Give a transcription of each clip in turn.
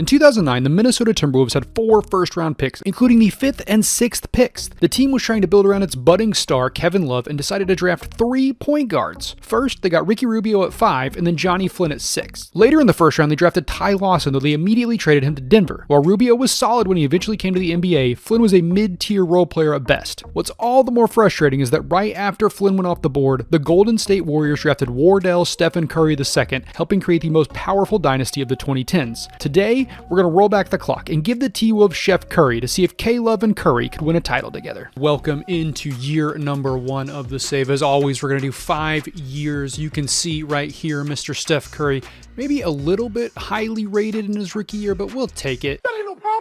In 2009, the Minnesota Timberwolves had 4 first-round picks, including the 5th and 6th picks. The team was trying to build around its budding star, Kevin Love, and decided to draft 3 point guards. First, they got Ricky Rubio at 5, and then Johnny Flynn at 6. Later in the first round, they drafted Ty Lawson, though they immediately traded him to Denver. While Rubio was solid when he eventually came to the NBA, Flynn was a mid-tier role player at best. What's all the more frustrating is that right after Flynn went off the board, the Golden State Warriors drafted Wardell Stephen Curry II, helping create the most powerful dynasty of the 2010s. Today, we're going to roll back the clock and give the T-Wolves Chef Curry to see if K-Love and Curry could win a title together. Welcome into year number 1 of the save. As always, we're going to do 5 years. You can see right here, Mr. Steph Curry, maybe a little bit highly rated in his rookie year, but we'll take it.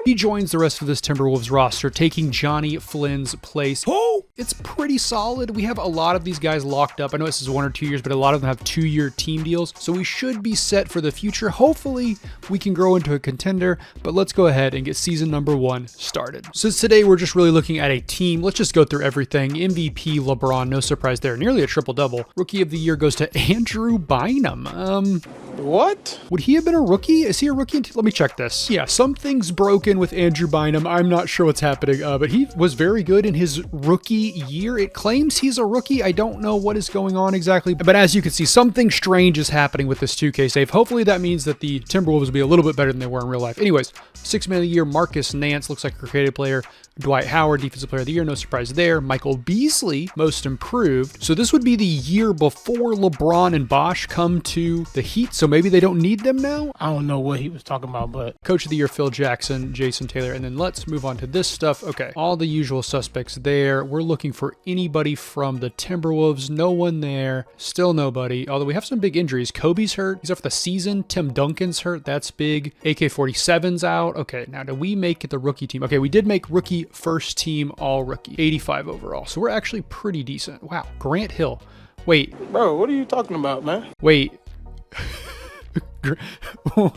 He joins the rest of this Timberwolves roster, taking Johnny Flynn's place. Oh, it's pretty solid. We have a lot of these guys locked up. I know this is 1 or 2 years, but a lot of them have 2-year team deals, so we should be set for the future. Hopefully, we can grow into a contender, but let's go ahead and get season number 1 started. Since today we're just really looking at a team, let's just go through everything. MVP LeBron, no surprise there, nearly a triple-double. Rookie of the year goes to Andrew Bynum. What? Would he have been a rookie? Is he a rookie? Let me check this. Yeah, something's broken with Andrew Bynum. I'm not sure what's happening, but he was very good in his rookie year. It claims he's a rookie. I don't know what is going on exactly, but as you can see, something strange is happening with this 2K save. Hopefully that means that the Timberwolves will be a little bit better than they were in real life. Anyways, 6th man of the year, Marcus Nance, looks like a creative player. Dwight Howard, defensive player of the year, no surprise there. Michael Beasley, most improved. So this would be the year before LeBron and Bosh come to the Heat, so maybe they don't need them now? I don't know what he was talking about, but... Coach of the year, Phil Jackson, Jason Taylor, and then let's move on to this stuff. Okay, all the usual suspects there. We're looking for anybody from the Timberwolves. No one there. Still nobody, although we have some big injuries. Kobe's hurt. He's out for the season. Tim Duncan's hurt. That's big. AK-47's out. Okay, now do we make it the rookie team? Okay, we did make rookie first team all rookie. 85 overall. So we're actually pretty decent. Wow. Grant Hill. Wait. Bro, what are you talking about, man? Wait.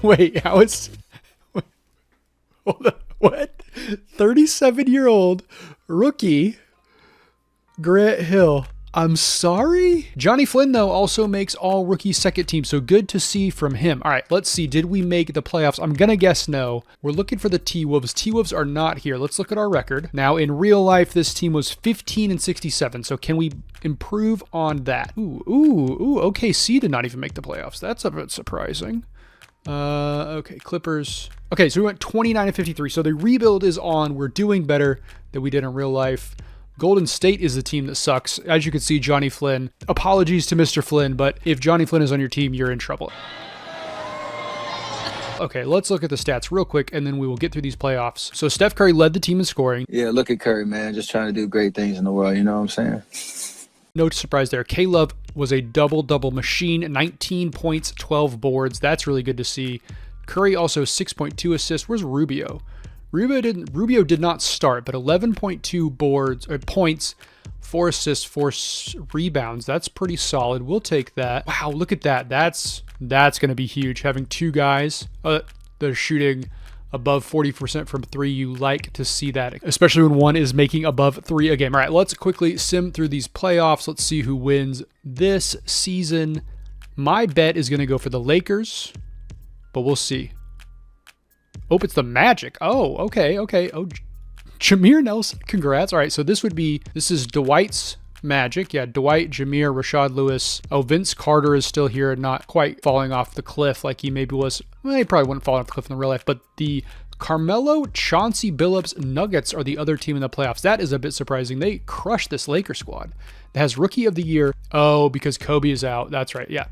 Wait, how is... Hold on. What? 37-year-old rookie Grant Hill. I'm sorry? Johnny Flynn, though, also makes all rookie second team, so good to see from him. All right, let's see. Did we make the playoffs? I'm going to guess no. We're looking for the T-Wolves. T-Wolves are not here. Let's look at our record. Now, in real life, this team was 15-67, so can we improve on that? Ooh, OKC did not even make the playoffs. That's a bit surprising. Okay, Clippers. Okay, so we went 29-53, so the rebuild is on. We're doing better than we did in real life. Golden State is the team that sucks. As you can see, Johnny Flynn. Apologies to Mr. Flynn, but if Johnny Flynn is on your team, you're in trouble. Okay, let's look at the stats real quick, and then we will get through these playoffs. So Steph Curry led the team in scoring. Yeah, look at Curry, man. Just trying to do great things in the world, you know what I'm saying? No surprise there. K-Love was a double-double machine, 19 points, 12 boards. That's really good to see. Curry also 6.2 assists. Where's Rubio? Rubio did not start, but 11.2 points, 4 assists, 4 rebounds. That's pretty solid. We'll take that. Wow, look at that. That's going to be huge. Having 2 guys that are shooting above 40% from 3. You like to see that, especially when one is making above 3 a game. All right, let's quickly sim through these playoffs. Let's see who wins this season. My bet is going to go for the Lakers, but we'll see. Oh, it's the Magic. Oh, okay. Oh, Jameer Nelson. Congrats. All right, so this is Dwight's Magic. Yeah, Dwight, Jameer, Rashad Lewis. Oh, Vince Carter is still here, not quite falling off the cliff like he maybe was. Well, he probably wouldn't fall off the cliff in the real life, but the Carmelo, Chauncey Billups Nuggets are the other team in the playoffs. That is a bit surprising. They crushed this Lakers squad. It has Rookie of the Year. Oh, because Kobe is out. That's right. Yeah.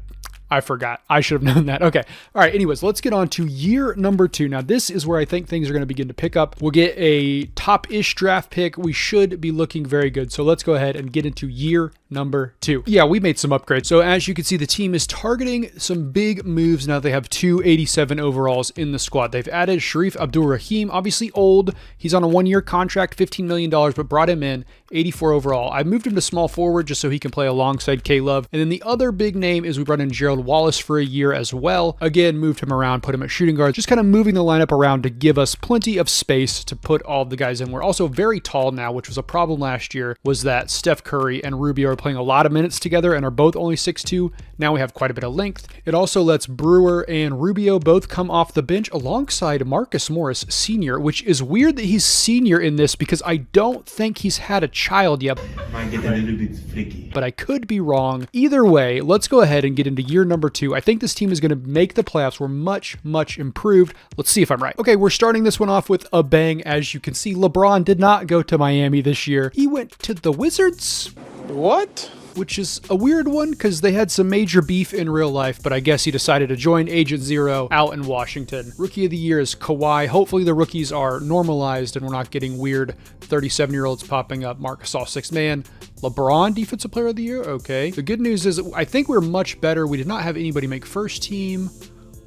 I forgot. I should have known that. Okay. All right. Anyways, let's get on to year number 2. Now, this is where I think things are going to begin to pick up. We'll get a top-ish draft pick. We should be looking very good. So let's go ahead and get into year number 2. Yeah, we made some upgrades. So as you can see, the team is targeting some big moves now. They have 287 overalls in the squad. They've added Sharif Abdul-Rahim, obviously old. He's on a 1-year contract, $15 million, but brought him in, 84 overall. I moved him to small forward just so he can play alongside K-Love. And then the other big name is we brought in Gerald Wallace for a year as well. Again, moved him around, put him at shooting guard, just kind of moving the lineup around to give us plenty of space to put all of the guys in. We're also very tall now, which was a problem last year, was that Steph Curry and Rubio are playing a lot of minutes together and are both only 6'2". Now we have quite a bit of length. It also lets Brewer and Rubio both come off the bench alongside Marcus Morris Sr., which is weird that he's senior in this because I don't think he's had a child yet. Might get a little bit freaky. But I could be wrong. Either way, let's go ahead and get into year number 2. I think this team is going to make the playoffs. We're much, much improved. Let's see if I'm right. Okay, we're starting this one off with a bang. As you can see, LeBron did not go to Miami this year. He went to the Wizards. What? Which is a weird one because they had some major beef in real life, but I guess he decided to join Agent Zero out in Washington. Rookie of the year is Kawhi. Hopefully the rookies are normalized and we're not getting weird 37-year-olds popping up. Marc Gasol, sixth man. LeBron, defensive player of the year. Okay. The good news is I think we're much better. We did not have anybody make first team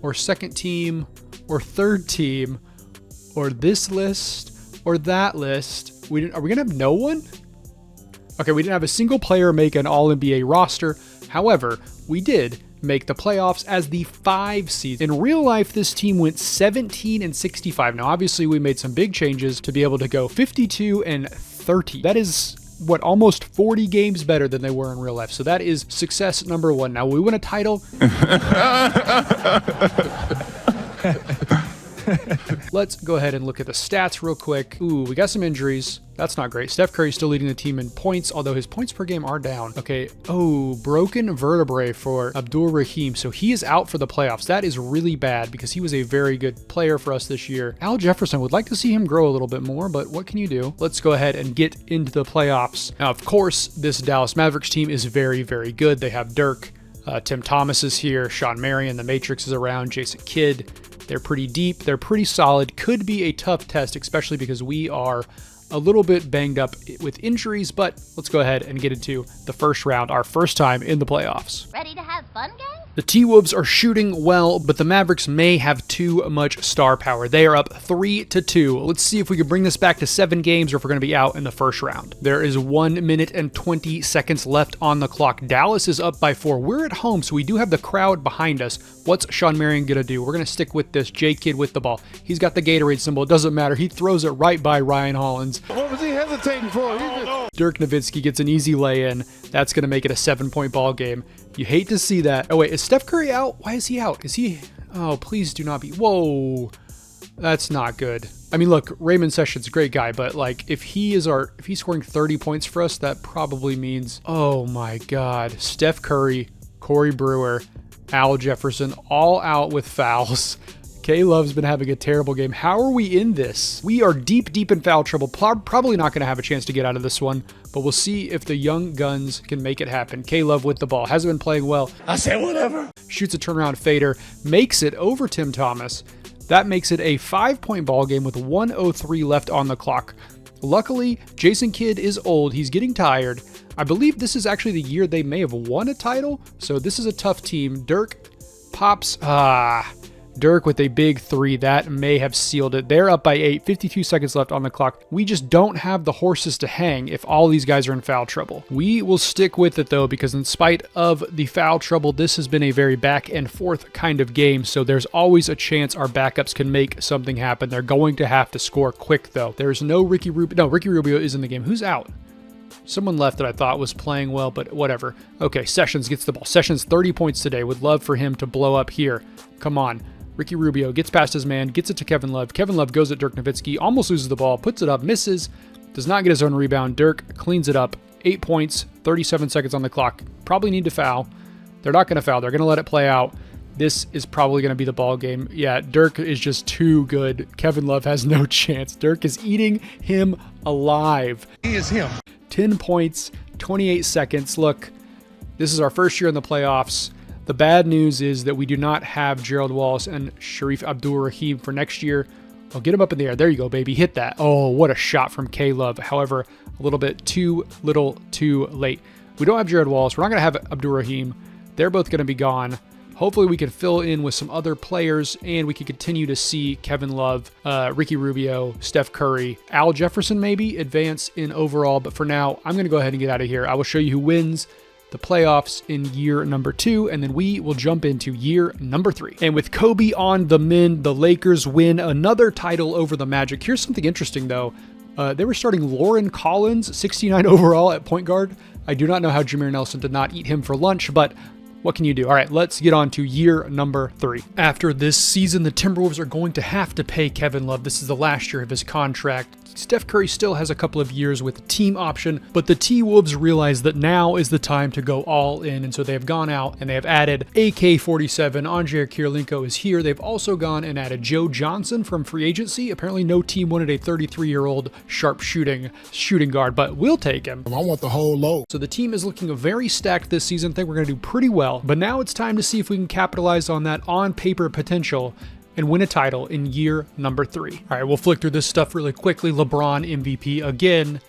or second team or third team or this list or that list. Are we going to have no one? Okay, we didn't have a single player make an All-NBA roster. However, we did make the playoffs as the 5 seed. In real life, this team went 17-65. Now, obviously, we made some big changes to be able to go 52-30. That is what, almost 40 games better than they were in real life. So that is success number 1. Now, we win a title. Let's go ahead and look at the stats real quick. Ooh, we got some injuries. That's not great. Steph Curry still leading the team in points, although his points per game are down. Okay. Oh, broken vertebrae for Abdul Rahim. So he is out for the playoffs. That is really bad because he was a very good player for us this year. Al Jefferson, would like to see him grow a little bit more, but what can you do? Let's go ahead and get into the playoffs. Now, of course, this Dallas Mavericks team is very, very good. They have Dirk. Tim Thomas is here. Sean Marion, the Matrix is around. Jason Kidd. They're pretty deep. They're pretty solid. Could be a tough test, especially because we are a little bit banged up with injuries, but let's go ahead and get into the first round, our first time in the playoffs. Ready to have fun, gang? The T-Wolves are shooting well, but the Mavericks may have too much star power. They are up 3-2. Let's see if we can bring this back to 7 games or if we're going to be out in the first round. There is 1 minute and 20 seconds left on the clock. Dallas is up by 4. We're at home, so we do have the crowd behind us. What's Sean Marion going to do? We're going to stick with this J Kid with the ball. He's got the Gatorade symbol. It doesn't matter. He throws it right by Ryan Hollins. What was he hesitating for? Dirk Nowitzki gets an easy lay-in. That's going to make it a 7-point ball game. You hate to see that. Oh, wait, is Steph Curry out? Why is he out? Is he? Oh, please do not be. Whoa, that's not good. I mean, look, Raymond Sessions, great guy, but like if he's scoring 30 points for us, that probably means, oh my God, Steph Curry, Corey Brewer, Al Jefferson, all out with fouls. K-Love's been having a terrible game. How are we in this? We are deep, deep in foul trouble. Probably not going to have a chance to get out of this one, but we'll see if the young guns can make it happen. K-Love with the ball. Hasn't been playing well. I said whatever. Shoots a turnaround fader. Makes it over Tim Thomas. That makes it a 5-point ball game with 1:03 left on the clock. Luckily, Jason Kidd is old. He's getting tired. I believe this is actually the year they may have won a title, so this is a tough team. Dirk pops. Dirk with a big 3. That may have sealed it. They're up by 8. 52 seconds left on the clock. We just don't have the horses to hang if all these guys are in foul trouble. We will stick with it, though, because in spite of the foul trouble, this has been a very back and forth kind of game, so there's always a chance our backups can make something happen. They're going to have to score quick, though. There's no Ricky Rubio. No, Ricky Rubio is in the game. Who's out? Someone left that I thought was playing well, but whatever. Okay, Sessions gets the ball. Sessions 30 points today. Would love for him to blow up here. Come on. Ricky Rubio gets past his man, gets it to Kevin Love. Kevin Love goes at Dirk Nowitzki, almost loses the ball, puts it up, misses, does not get his own rebound. Dirk cleans it up. 8 points, 37 seconds on the clock. Probably need to foul. They're not going to foul. They're going to let it play out. This is probably going to be the ball game. Yeah, Dirk is just too good. Kevin Love has no chance. Dirk is eating him alive. He is him. 10 points, 28 seconds. Look, this is our first year in the playoffs. The bad news is that we do not have Gerald Wallace and Sharif Abdul-Rahim for next year. I'll get him up in the air. There you go, baby. Hit that. Oh, what a shot from K-Love. However, a little bit too little too late. We don't have Gerald Wallace. We're not going to have Abdul-Rahim. They're both going to be gone. Hopefully we can fill in with some other players and we can continue to see Kevin Love, Ricky Rubio, Steph Curry, Al Jefferson maybe advance in overall. But for now, I'm going to go ahead and get out of here. I will show you who wins the playoffs in year number 2, and then we will jump into year number 3. And with Kobe on the mend, the Lakers win another title over the Magic. Here's something interesting though. They were starting Lauren Collins, 69 overall at point guard. I do not know how Jameer Nelson did not eat him for lunch, but what can you do? All right, let's get on to year number 3. After this season, the Timberwolves are going to have to pay Kevin Love. This is the last year of his contract. Steph Curry still has a couple of years with a team option, but the T-Wolves realize that now is the time to go all in, and so they have gone out and they have added AK-47. Andrei Kirilenko is here. They've also gone and added Joe Johnson from free agency. Apparently no team wanted a 33-year-old sharp shooting guard, but we'll take him. I want the whole load. So the team is looking very stacked this season. I think we're going to do pretty well, but now it's time to see if we can capitalize on that on-paper potential and win a title in year number 3. All right, we'll flick through this stuff really quickly. LeBron MVP again.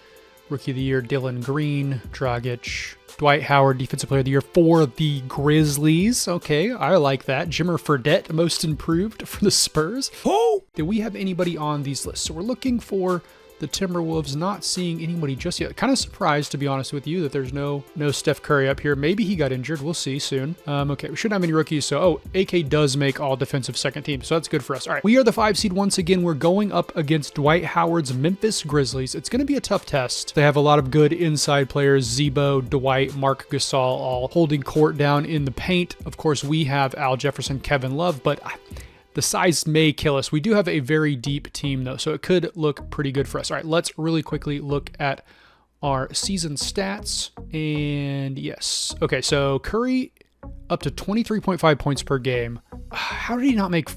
Rookie of the Year, Dylan Green, Dragic. Dwight Howard, Defensive Player of the Year for the Grizzlies. Okay, I like that. Jimmer Fredette, Most Improved for the Spurs. Oh! Do we have anybody on these lists? So we're looking for the Timberwolves, not seeing anybody just yet. Kind of surprised, to be honest with you, that there's no Steph Curry up here. Maybe he got injured. We'll see soon. Okay, we shouldn't have any rookies. So, AK does make all defensive second team. So that's good for us. All right, we are the 5 seed once again. We're going up against Dwight Howard's Memphis Grizzlies. It's going to be a tough test. They have a lot of good inside players. Zebo, Dwight, Mark Gasol, all holding court down in the paint. Of course, we have Al Jefferson, Kevin Love, but the size may kill us. We do have a very deep team, though, so it could look pretty good for us. All right, let's really quickly look at our season stats. And yes. Okay, so Curry up to 23.5 points per game. How did he not make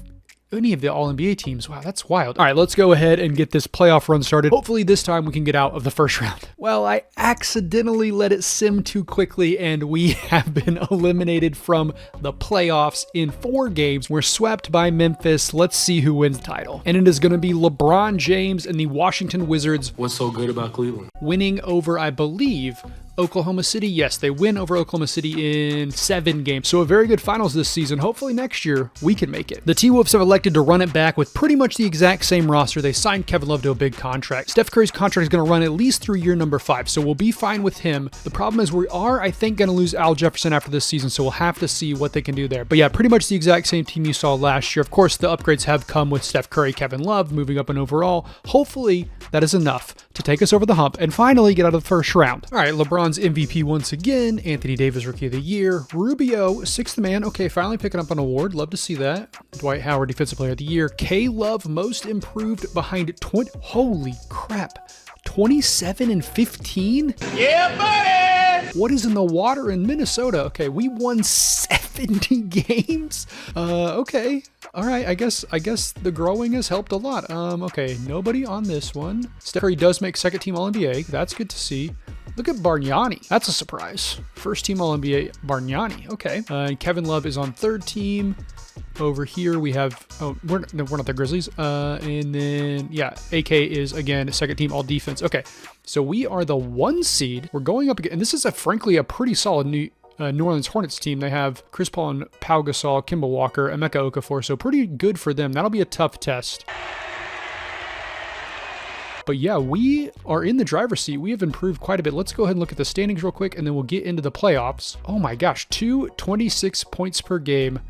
any of the All-NBA teams? Wow, that's wild. All right, let's go ahead and get this playoff run started. Hopefully this time we can get out of the first round. Well, I accidentally let it sim too quickly, and we have been eliminated from the playoffs in 4 games. We're swept by Memphis. Let's see who wins the title. And it is going to be LeBron James and the Washington Wizards. What's so good about Cleveland? Winning over, I believe, Oklahoma City. Yes, they win over Oklahoma City in 7 games. So a very good finals this season. Hopefully next year we can make it. The T-Wolves have elected to run it back with pretty much the exact same roster. They signed Kevin Love to a big contract. Steph Curry's contract is going to run at least through year number 5, so we'll be fine with him. The problem is we are, I think, going to lose Al Jefferson after this season, so we'll have to see what they can do there. But yeah, pretty much the exact same team you saw last year. Of course, the upgrades have come with Steph Curry, Kevin Love moving up in overall. Hopefully that is enough to take us over the hump and finally get out of the first round. All right, LeBron's MVP once again. Anthony Davis, Rookie of the Year. Rubio, 6th man. Okay, finally picking up an award. Love to see that. Dwight Howard, Defensive Player of the Year. K-Love, Most Improved behind 20. Holy crap. 27 and 15? Yeah, buddy! What is in the water in Minnesota? Okay, we won 70 games. Okay. All right, I guess the growing has helped a lot. Okay, nobody on this one. Steph Curry does make second team All-NBA. That's good to see. Look at Bargnani. That's a surprise. First team All-NBA Bargnani. Okay. Kevin Love is on third team. Over here we have, we're not the Grizzlies. And then, yeah, AK is, again, second team all defense. Okay, so we are the 1 seed. We're going up again, and this is frankly a pretty solid New Orleans Hornets team. They have Chris Paul and Pau Gasol, Kemba Walker, Emeka Okafor, so pretty good for them. That'll be a tough test. But yeah, we are in the driver's seat. We have improved quite a bit. Let's go ahead and look at the standings real quick, and then we'll get into the playoffs. Oh my gosh, 26 points per game.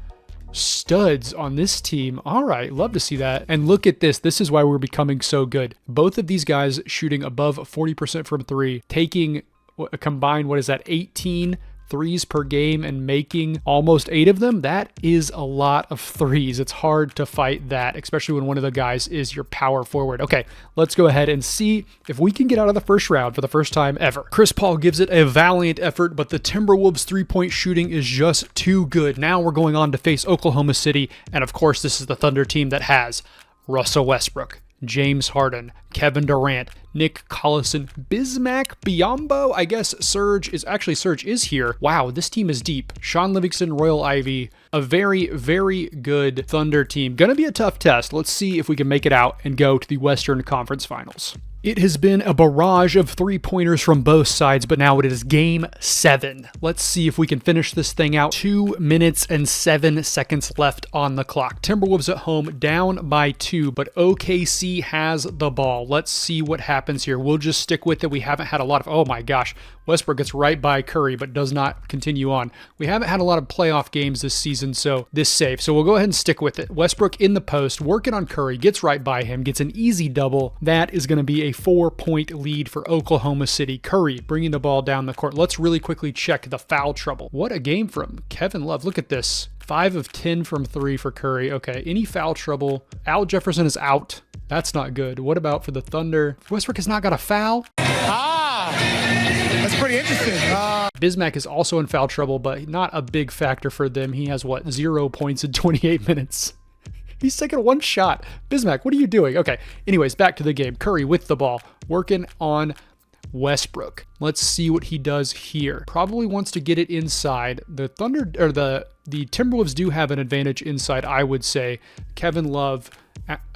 Studs on this team. All right, love to see that. And look at this. This is why we're becoming so good. Both of these guys shooting above 40% from 3, taking a combined, 18 threes per game and making almost 8 of them. That is a lot of threes. It's hard to fight that, especially when one of the guys is your power forward. Okay, let's go ahead and see if we can get out of the first round for the first time ever. Chris Paul gives it a valiant effort, but the Timberwolves 3-point shooting is just too good. Now we're going on to face Oklahoma City, and of course this is the Thunder team that has Russell Westbrook, James Harden, Kevin Durant, Nick Collison, Bismack Biyombo. I guess Serge is here. Wow, this team is deep. Sean Livingston, Royal Ivy, a very, very good Thunder team. Gonna be a tough test. Let's see if we can make it out and go to the Western Conference Finals. It has been a barrage of 3-pointers from both sides, but now it is game 7. Let's see if we can finish this thing out. 2 minutes and 7 seconds left on the clock. Timberwolves at home down by 2, but OKC has the ball. Let's see what happens here. We'll just stick with it. We haven't had a lot of, oh my gosh, Westbrook gets right by Curry, but does not continue on. We haven't had a lot of playoff games this season, so this safe. So we'll go ahead and stick with it. Westbrook in the post, working on Curry, gets right by him, gets an easy double. That is going to be a 4-point lead for Oklahoma City. Curry bringing the ball down the court. Let's really quickly check the foul trouble. What a game from Kevin Love. Look at this. 5 of 10 from 3 for Curry. Okay, any foul trouble? Al Jefferson is out. That's not good. What about for the Thunder? Westbrook has not got a foul. That's pretty interesting. Bismack is also in foul trouble, but not a big factor for them. He has, 0 points in 28 minutes. He's taking one shot. Bismack, what are you doing? Okay, anyways, back to the game. Curry with the ball, working on Westbrook. Let's see what he does here. Probably wants to get it inside. The Thunder, or the Timberwolves do have an advantage inside, I would say. Kevin Love,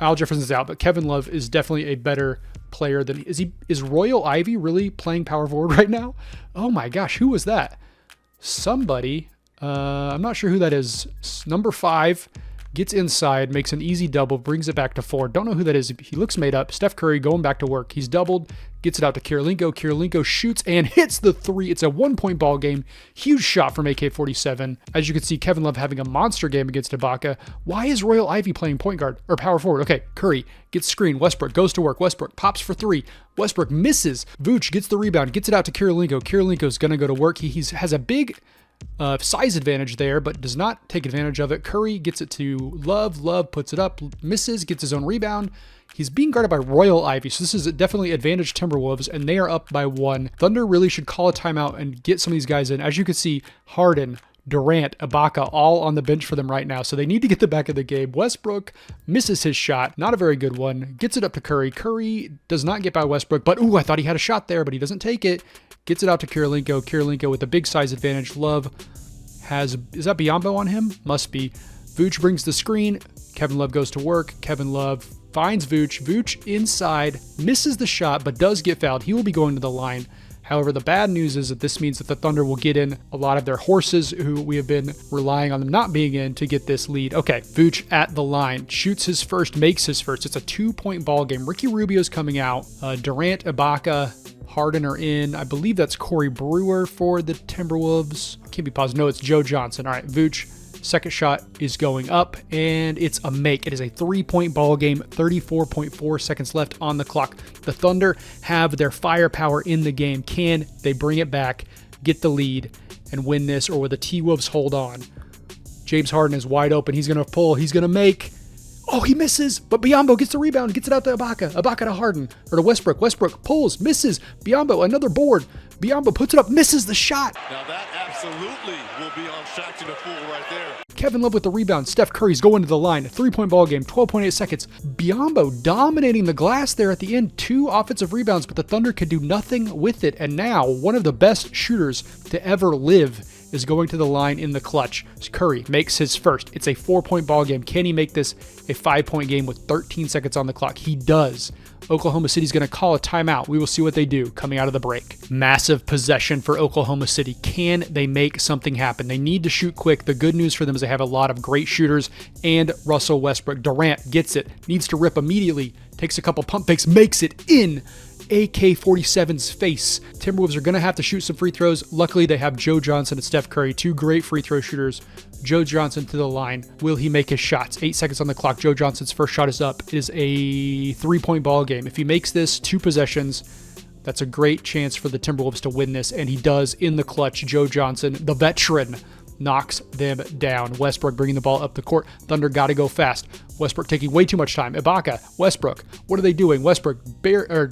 Al Jefferson's out, but Kevin Love is definitely a better player than is Royal Ivy really playing power forward right now? Oh my gosh, who was that? Somebody, I'm not sure who that is. Number 5 gets inside, makes an easy double, brings it back to 4. Don't know who that is. He looks made up. Steph Curry going back to work. He's doubled, gets it out to Kirilenko. Kirilenko shoots and hits the 3. It's a 1-point ball game. Huge shot from AK-47. As you can see, Kevin Love having a monster game against Ibaka. Why is Royal Ivy playing point guard or power forward? Okay, Curry gets screened. Westbrook goes to work. Westbrook pops for 3. Westbrook misses. Vooch gets the rebound, gets it out to Kirilenko. Kirilenko's going to go to work. He has a big size advantage there, but does not take advantage of it. Curry gets it to Love. Love puts it up, misses, gets his own rebound. He's being guarded by Royal Ivy, so this is definitely advantage Timberwolves, and they are up by 1. Thunder really should call a timeout and get some of these guys in. As you can see, Harden, Durant, Ibaka, all on the bench for them right now, so they need to get the back of the game. Westbrook misses his shot, not a very good one, gets it up to Curry. Curry does not get by Westbrook, but I thought he had a shot there, but he doesn't take it. Gets it out to Kirilenko. Kirilenko with a big size advantage. Love has, is that Biyombo on him? Must be. Vooch brings the screen. Kevin Love goes to work. Kevin Love finds Vooch. Vooch inside, misses the shot, but does get fouled. He will be going to the line. However, the bad news is that this means that the Thunder will get in a lot of their horses who we have been relying on them not being in to get this lead. Okay, Vooch at the line, shoots his first, makes his first. It's a 2-point ball game. Ricky Rubio's coming out. Durant, Ibaka, Harden are in. I believe that's Corey Brewer for the Timberwolves. Can't be positive. No, it's Joe Johnson. All right, Vooch, second shot is going up, and it's a make. It is a 3-point ball game, 34.4 seconds left on the clock. The Thunder have their firepower in the game. Can they bring it back, get the lead, and win this, or will the T-Wolves hold on? James Harden is wide open. He's going to pull. He's going to make. Oh, he misses, but Biyombo gets the rebound, gets it out to Ibaka. Ibaka to Harden, or to Westbrook. Westbrook pulls, misses. Biyombo, another board. Biyombo puts it up, misses the shot. Now that absolutely will be on Shot to the Fool right there. Kevin Love with the rebound. Steph Curry's going to the line. 3-point ball game, 12.8 seconds. Biyombo dominating the glass there at the end. 2 offensive rebounds, but the Thunder could do nothing with it. And now, one of the best shooters to ever live is going to the line in the clutch. Curry makes his first. It's a 4-point ball game. Can he make this a 5-point game with 13 seconds on the clock? He does. Oklahoma City's going to call a timeout. We will see what they do coming out of the break. Massive possession for Oklahoma City. Can they make something happen? They need to shoot quick. The good news for them is they have a lot of great shooters and Russell Westbrook. Durant gets it, needs to rip immediately, takes a couple pump fakes, makes it in. AK-47's face. Timberwolves are going to have to shoot some free throws. Luckily, they have Joe Johnson and Steph Curry, 2 great free throw shooters. Joe Johnson to the line. Will he make his shots? 8 seconds on the clock. Joe Johnson's first shot is up. It is a 3-point ball game. If he makes this 2 possessions, that's a great chance for the Timberwolves to win this, and he does in the clutch. Joe Johnson, the veteran, knocks them down. Westbrook bringing the ball up the court. Thunder got to go fast. Westbrook taking way too much time. Ibaka, Westbrook, what are they doing? Westbrook,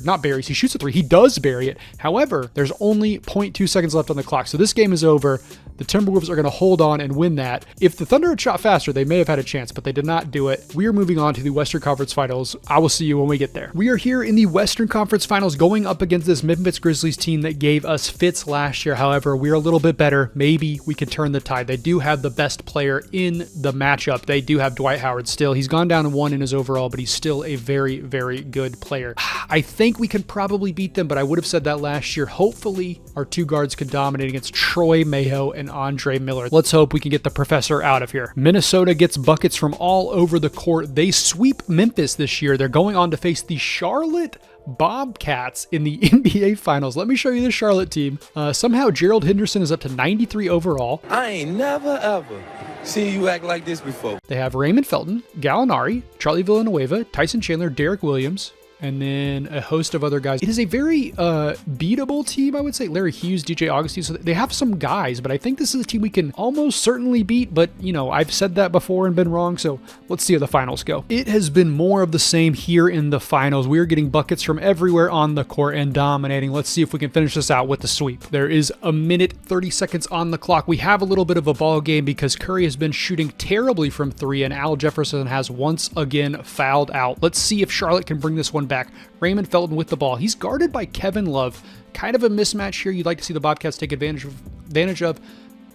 not buries. He shoots a 3. He does bury it. However, there's only 0.2 seconds left on the clock, so this game is over. The Timberwolves are going to hold on and win that. If the Thunder had shot faster, they may have had a chance, but they did not do it. We are moving on to the Western Conference Finals. I will see you when we get there. We are here in the Western Conference Finals going up against this Memphis Grizzlies team that gave us fits last year. However, we're a little bit better. Maybe we can turn the tide. They do have the best player in the matchup. They do have Dwight Howard still. He's gone down to 1 in his overall, but he's still a very, very good player. I think we can probably beat them, but I would have said that last year. Hopefully, our 2 guards could dominate against Troy Mayo and Andre Miller. Let's hope we can get the professor out of here. Minnesota gets buckets from all over the court. They sweep Memphis this year. They're going on to face the Charlotte Bobcats in the NBA Finals. Let me show you the Charlotte team. Somehow Gerald Henderson is up to 93 overall. I ain't never ever seen you act like this before. They have Raymond Felton, Gallinari, Charlie Villanueva, Tyson Chandler, Derek Williams, and then a host of other guys. It is a very beatable team, I would say. Larry Hughes, DJ Augustine, so they have some guys, but I think this is a team we can almost certainly beat, but you know, I've said that before and been wrong, so let's see how the finals go. It has been more of the same here in the finals. We are getting buckets from everywhere on the court and dominating. Let's see if we can finish this out with the sweep. There is a minute 30 seconds on the clock. We have a little bit of a ball game because Curry has been shooting terribly from three, and Al Jefferson has once again fouled out. Let's see if Charlotte can bring this one back. Raymond Felton with the ball. He's guarded by Kevin Love. Kind of a mismatch here you'd like to see the Bobcats take advantage of.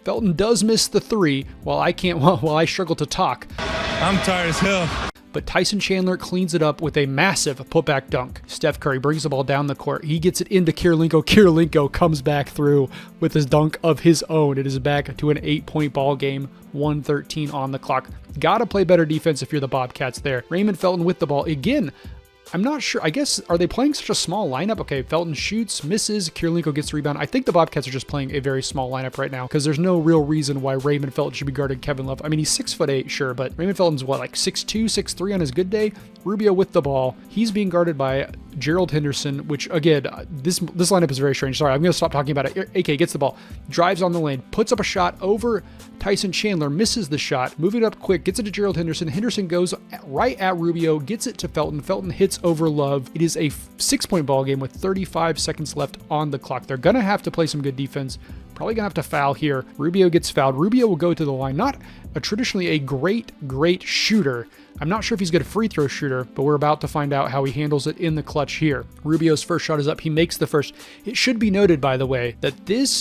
Felton does miss the three while I struggle to talk. I'm tired as hell. But Tyson Chandler cleans it up with a massive putback dunk. Steph Curry brings the ball down the court. He gets it into Kirilenko. Kirilenko comes back through with his dunk of his own. It is back to an 8-point ball game, 1:13 on the clock. Gotta play better defense if you're the Bobcats there. Raymond Felton with the ball. Again, I'm not sure. I guess, are they playing such a small lineup? Okay, Felton shoots, misses, Kirilenko gets the rebound. I think the Bobcats are just playing a very small lineup right now because there's no real reason why Raymond Felton should be guarding Kevin Love. I mean, he's 6'8", sure, but Raymond Felton's what, like 6'2", 6'3" on his good day? Rubio with the ball. He's being guarded by Gerald Henderson, which again, this lineup is very strange. Sorry, I'm going to stop talking about it. AK gets the ball, drives on the lane, puts up a shot over Tyson Chandler, misses the shot, moving up quick, gets it to Gerald Henderson. Henderson goes right at Rubio, gets it to Felton. Felton hits over Love. It is a 6-point ball game with 35 seconds left on the clock. They're going to have to play some good defense. Probably going to have to foul here. Rubio gets fouled. Rubio will go to the line. Not traditionally a great shooter. I'm not sure if he's a good free throw shooter, but we're about to find out how he handles it in the clutch here. Rubio's first shot is up. He makes the first. It should be noted, by the way, that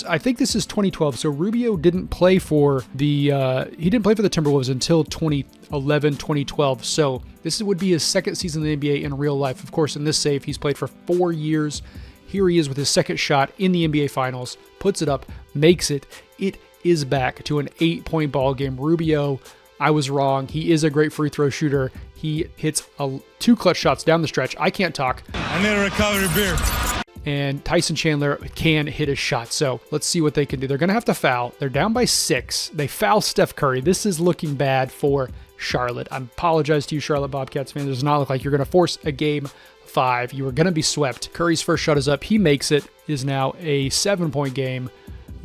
I think this is 2012. So Rubio didn't play for the Timberwolves until 2011, 2012. So this would be his second season in the NBA in real life. Of course, in this save, he's played for 4 years. Here he is with his second shot in the NBA Finals, puts it up, makes it. It is back to an 8-point ball game. Rubio, I was wrong. He is a great free throw shooter. He hits 2 clutch shots down the stretch. I can't talk. I need a recovery beer. And Tyson Chandler can hit his shot. So let's see what they can do. They're going to have to foul. They're down by 6. They foul Steph Curry. This is looking bad for Charlotte. I apologize to you, Charlotte Bobcats fans. It does not look like you're going to force a game 5. You are going to be swept. Curry's first shot is up. He makes it. It is now a 7-point game.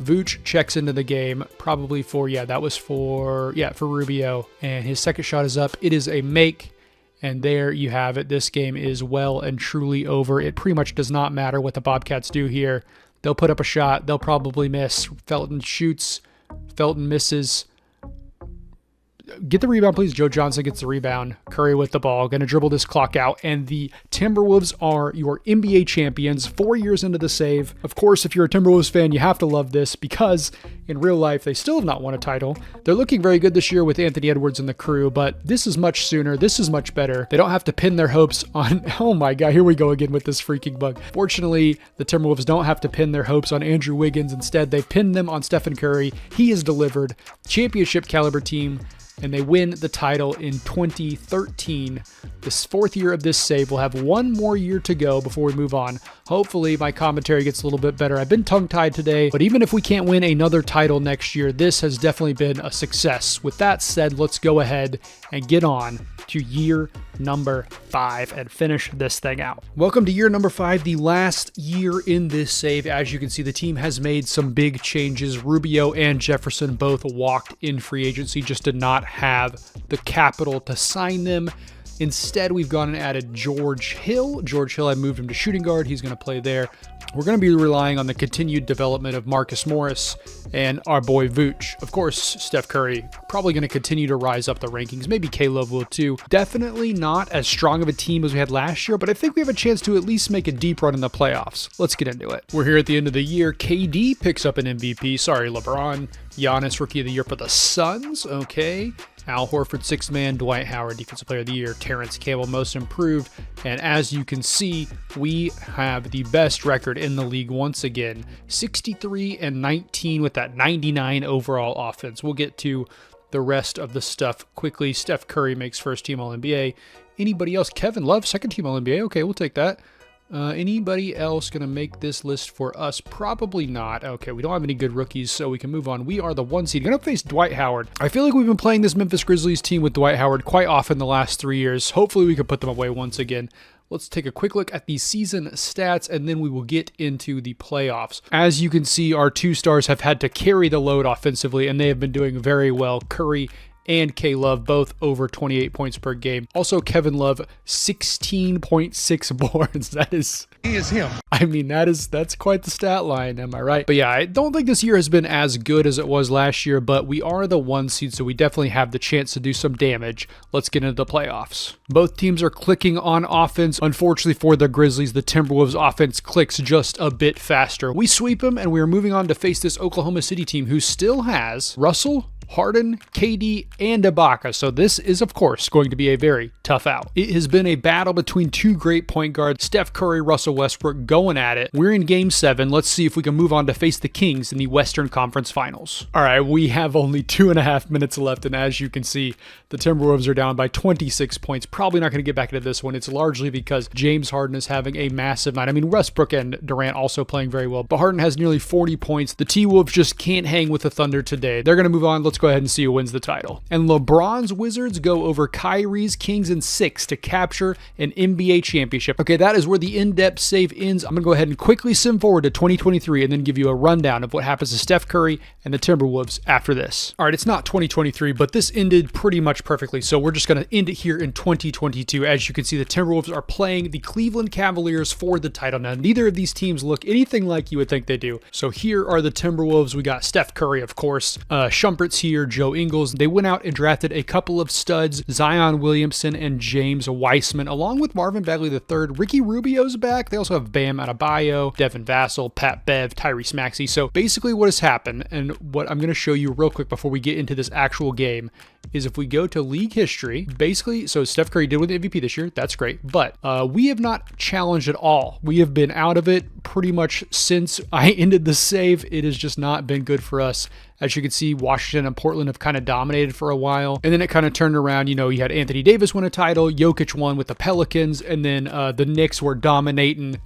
Vooch checks into the game, probably for Rubio. And his second shot is up. It is a make. And there you have it. This game is well and truly over. It pretty much does not matter what the Bobcats do here. They'll put up a shot. They'll probably miss. Felton shoots. Felton misses. Get the rebound, please. Joe Johnson gets the rebound. Curry with the ball. Going to dribble this clock out. And the Timberwolves are your NBA champions 4 years into the save. Of course, if you're a Timberwolves fan, you have to love this because in real life, they still have not won a title. They're looking very good this year with Anthony Edwards and the crew, but this is much sooner. This is much better. They don't have to pin their hopes on, oh my God, here we go again with this freaking bug. Fortunately, the Timberwolves don't have to pin their hopes on Andrew Wiggins. Instead, they pinned them on Stephen Curry. He has delivered. Championship caliber team. And they win the title in 2013. This 4th year of this save. We'll have 1 more year to go before we move on. Hopefully my commentary gets a little bit better. I've been tongue-tied today, but even if we can't win another title next year, this has definitely been a success. With that said, let's go ahead and get on to year number 5 and finish this thing out. Welcome to year number 5, the last year in this save. As you can see, the team has made some big changes. Rubio and Jefferson both walked in free agency, just did not have the capital to sign them. Instead, we've gone and added George Hill. George Hill, I moved him to shooting guard. He's going to play there. We're going to be relying on the continued development of Marcus Morris and our boy Vooch. Of course, Steph Curry, probably going to continue to rise up the rankings. Maybe K-Love will too. Definitely not as strong of a team as we had last year, but I think we have a chance to at least make a deep run in the playoffs. Let's get into it. We're here at the end of the year. KD picks up an MVP. Sorry, LeBron. Giannis, Rookie of the Year for the Suns. Okay. Al Horford, 6th man. Dwight Howard, Defensive Player of the Year. Terrence Campbell, Most Improved. And as you can see, we have the best record in the league once again. 63-19 with that 99 overall offense. We'll get to the rest of the stuff quickly. Steph Curry makes first team All-NBA. Anybody else? Kevin Love, second team All-NBA. Okay, we'll take that. Anybody else going to make this list for us? Probably not. Okay, we don't have any good rookies, so we can move on. We are the 1 seed. Going to face Dwight Howard. I feel like we've been playing this Memphis Grizzlies team with Dwight Howard quite often the last 3 years. Hopefully we can put them away once again. let's take a quick look at the season stats, and then we will get into the playoffs. As you can see, our two stars have had to carry the load offensively, and they have been doing very well. Curry and K-Love both over 28 points per game. Also, Kevin Love, 16.6 boards. That is... He is him. I mean, that's quite the stat line, am I right? But yeah, I don't think this year has been as good as it was last year, but we are the 1 seed, so we definitely have the chance to do some damage. Let's get into the playoffs. Both teams are clicking on offense. Unfortunately for the Grizzlies, the Timberwolves offense clicks just a bit faster. We sweep them, and we are moving on to face this Oklahoma City team who still has Russell, Harden, KD, and Ibaka. So this is, of course, going to be a very tough out. It has been a battle between two great point guards, Steph Curry, Russell Westbrook, going at it. We're in Game 7. Let's see if we can move on to face the Kings in the Western Conference Finals. All right, we have only 2.5 minutes left, and as you can see, the Timberwolves are down by 26 points. Probably not going to get back into this one. It's largely because James Harden is having a massive night. I mean, Westbrook and Durant also playing very well, but Harden has nearly 40 points. The T-Wolves just can't hang with the Thunder today. They're going to move on. Let's go ahead and see who wins the title. And LeBron's Wizards go over Kyrie's Kings in 6 to capture an NBA championship. Okay, that is where the in-depth save ends. I'm going to go ahead and quickly sim forward to 2023 and then give you a rundown of what happens to Steph Curry and the Timberwolves after this. All right, it's not 2023, but this ended pretty much perfectly, so we're just going to end it here in 2022. As you can see, the Timberwolves are playing the Cleveland Cavaliers for the title. Now, neither of these teams look anything like you would think they do. So here are the Timberwolves. We got Steph Curry, of course, Shumpert's here, Joe Ingles. They went out and drafted a couple of studs, Zion Williamson and James Weissman, along with Marvin Bagley III. Ricky Rubio's back. They also have Bam Adebayo, Devin Vassell, Pat Bev, Tyrese Maxey. So basically what has happened, and what I'm going to show you real quick before we get into this actual game, is if we go to league history, basically, so Steph Curry did win the MVP this year. That's great. But we have not challenged at all. We have been out of it pretty much since I ended the save. It has just not been good for us. As you can see, Washington and Portland have kind of dominated for a while. And then it kind of turned around. You know, you had Anthony Davis win a title. Jokic won with the Pelicans. And then the Knicks were dominating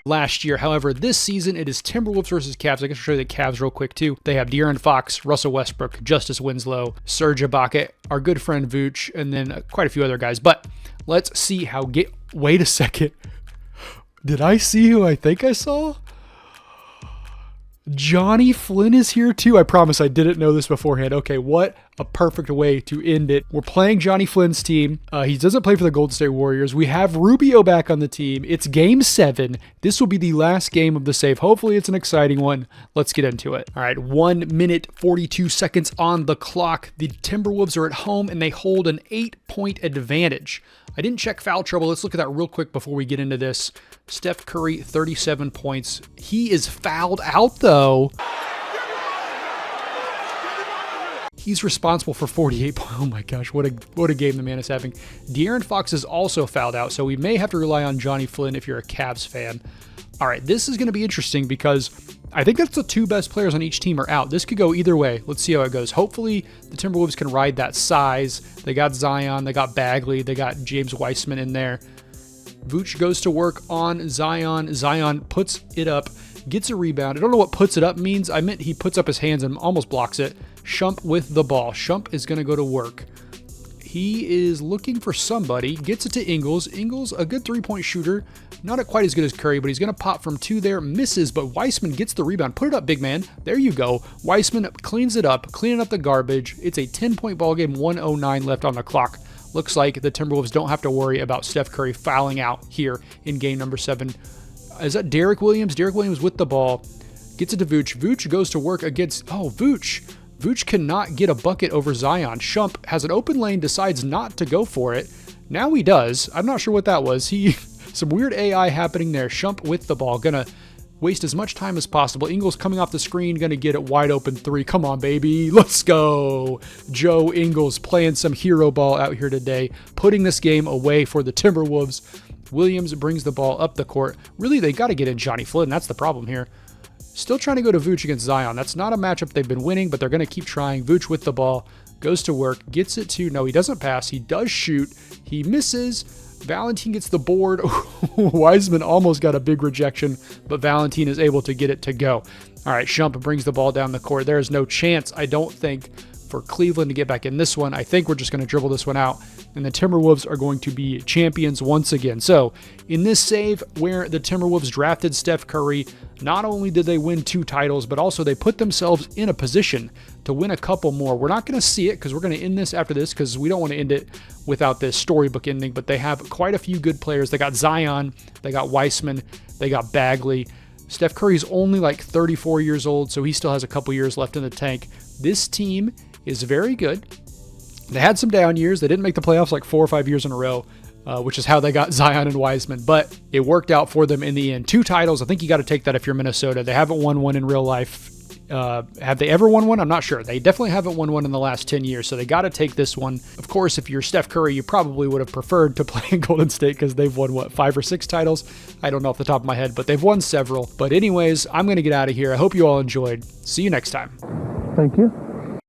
last year. However, this season, it is Timberwolves versus Cavs. I guess I'll show you the Cavs real quick, too. They have De'Aaron Fox, Russell Westbrook, Justice Winslow, Serge Ibaka, our good friend Vooch, and then quite a few other guys. But let's see how... Wait a second. Did I see who I think I saw? Johnny Flynn is here too. I promise I didn't know this beforehand. Okay, what a perfect way to end it. We're playing Johnny Flynn's team. He doesn't play for the Golden State Warriors. We have Rubio back on the team. It's Game 7. This will be the last game of the save. Hopefully it's an exciting one. Let's get into it. All right, 1 minute, 42 seconds on the clock. The Timberwolves are at home and they hold an 8-point advantage. I didn't check foul trouble. Let's look at that real quick before we get into this. Steph Curry, 37 points. He is fouled out, though. He's responsible for 48 points. Oh my gosh, what a game the man is having. De'Aaron Fox is also fouled out, so we may have to rely on Johnny Flynn if you're a Cavs fan. All right, this is going to be interesting because I think that's the two best players on each team are out. This could go either way. Let's see how it goes. Hopefully, the Timberwolves can ride that size. They got Zion, they got Bagley, they got James Weissman in there. Vooch goes to work on Zion. Zion puts it up, gets a rebound. I don't know what puts it up means. I meant he puts up his hands and almost blocks it. Shump with the ball. Shump is going to go to work. He is looking for somebody, gets it to Ingles. Ingles, a good three-point shooter. Not quite as good as Curry, but he's going to pop from 2 there. Misses, but Weissman gets the rebound. Put it up, big man. There you go. Weissman cleans it up, cleaning up the garbage. It's a 10-point ball game, 1:09 left on the clock. Looks like the Timberwolves don't have to worry about Steph Curry fouling out here in game number 7. Is that Derek Williams? Derek Williams with the ball. Gets it to Vooch. Vooch goes to work against... Oh, Vooch. Vooch cannot get a bucket over Zion. Shump has an open lane, decides not to go for it. Now he does. I'm not sure what that was. Some weird AI happening there. Shump with the ball. Gonna waste as much time as possible. Ingles coming off the screen. Gonna get it wide open 3. Come on, baby. Let's go. Joe Ingles playing some hero ball out here today. Putting this game away for the Timberwolves. Williams brings the ball up the court. Really, they got to get in Johnny Flynn. That's the problem here. Still trying to go to Vooch against Zion. That's not a matchup they've been winning, but they're going to keep trying. Vooch with the ball. Goes to work. Gets it to... No, he doesn't pass. He does shoot. He misses. Valentine gets the board. Weissman almost got a big rejection, but Valentine is able to get it to go. All right, Shump brings the ball down the court. There is no chance, I don't think, for Cleveland to get back in this one. I think we're just going to dribble this one out, and the Timberwolves are going to be champions once again. So in this save where the Timberwolves drafted Steph Curry, not only did they win 2 titles, but also they put themselves in a position to win a couple more. We're not going to see it because we're going to end this after this because we don't want to end it without this storybook ending, but they have quite a few good players. They got Zion, they got Weissman, they got Bagley. Steph Curry's only like 34 years old, so he still has a couple years left in the tank. This team is very good. They had some down years. They didn't make the playoffs like 4 or 5 years in a row, which is how they got Zion and Weissman, but it worked out for them in the end. 2 titles. I think you got to take that if you're Minnesota. They haven't won one in real life. Have they ever won one? I'm not sure. They definitely haven't won one in the last 10 years, so they got to take this one. Of course, if you're Steph Curry, you probably would have preferred to play in Golden State because they've won, 5 or 6 titles? I don't know off the top of my head, but they've won several. But anyways, I'm going to get out of here. I hope you all enjoyed. See you next time. Thank you.